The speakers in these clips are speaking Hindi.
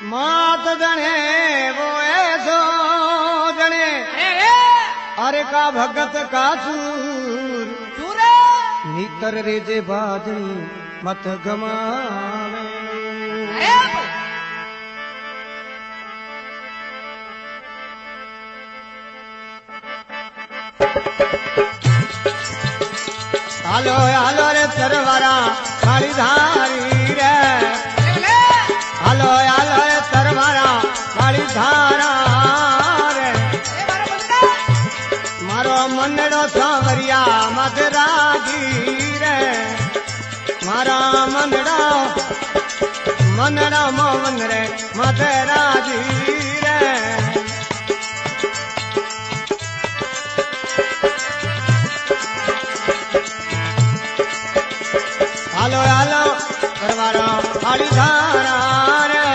मात जने वो ऐसो जने अरे का भगत का सूर नीतर रेजे बाजनी मत गमावे हालो हालो रे तरवारा काली धारी रे हालो हालो रे तरवारा काली धारा रे मारो मनड़ो सांवरिया मधराजी रे मारा मनड़ो मोहन रे मधराजी रे हालो हालो करवारा काली धारा रे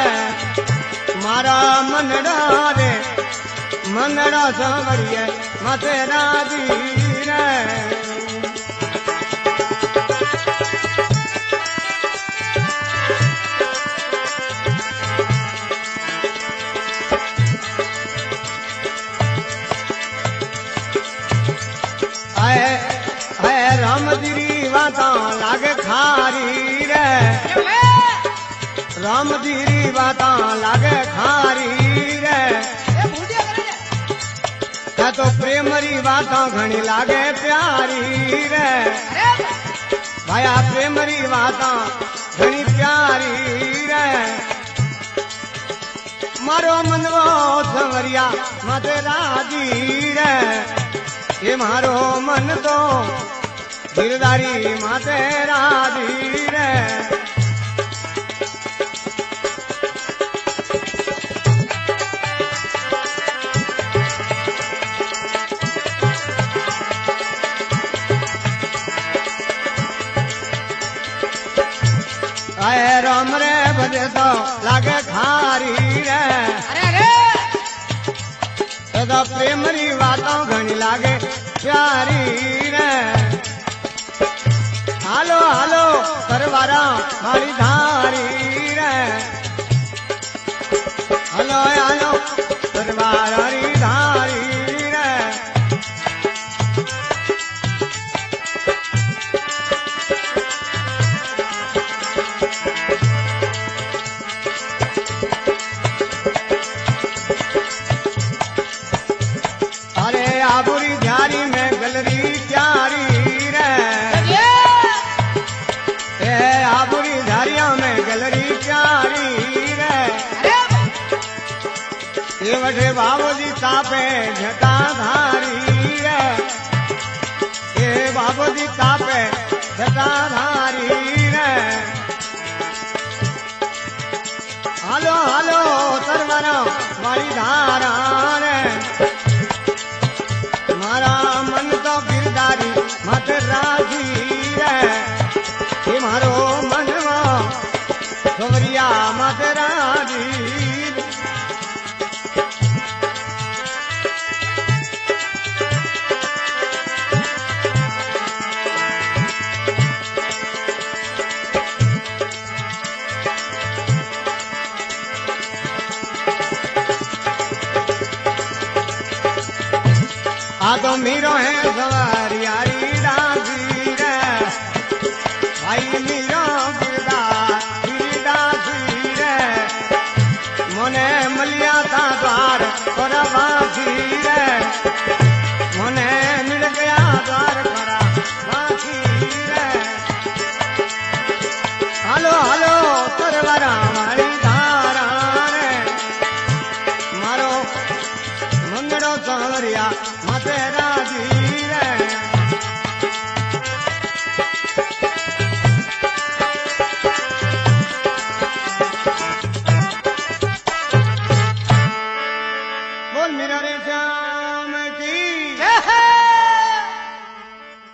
मारा मनड़ा रे मनड़ा सांवरिया मधराजी रे राम जीरी बाता लागे खारी रे राम जीरी बाता लागे खारी रे क्या तो प्रेमरी बाता घनी लागे प्यारी रे भाया प्रेमरी बाता घनी प्यारी रे मारो मनवो संवरिया मत राजी रे ये मारो मन तो गिरधारी माते राजी रे आए राम रे भजे तो लागे खारी रे तो प्रेमरी बातों घनी लागे प्यारी रे हालो हालो करवारा मारी धारी रे हालो हालो करवारा री धारी रे अरे आबुरी झारी में गलरी प्यारी आबुरी झारिया में गलरी प्यारी रे ये वठे बाबूजी तापे झटा धारी रे ये बाबूजी तापे झटा धारी रे हालो हालो तरवारा मारी धारा रे मारा मन तो गिरधारी मत राजी रे ये मारो मनवा संवरिया मधराजी आ तो मीरो है संवरियारी राजी रे भाई मीरा गिरदासी रे मोने मलिया था द्वार कोरा बासी रे मोने मिल गया द्वार कोरा बासी रे हालो हालो तरवारा मारी धारा रे मारो मंगड़ो सांवरिया मते राजी रे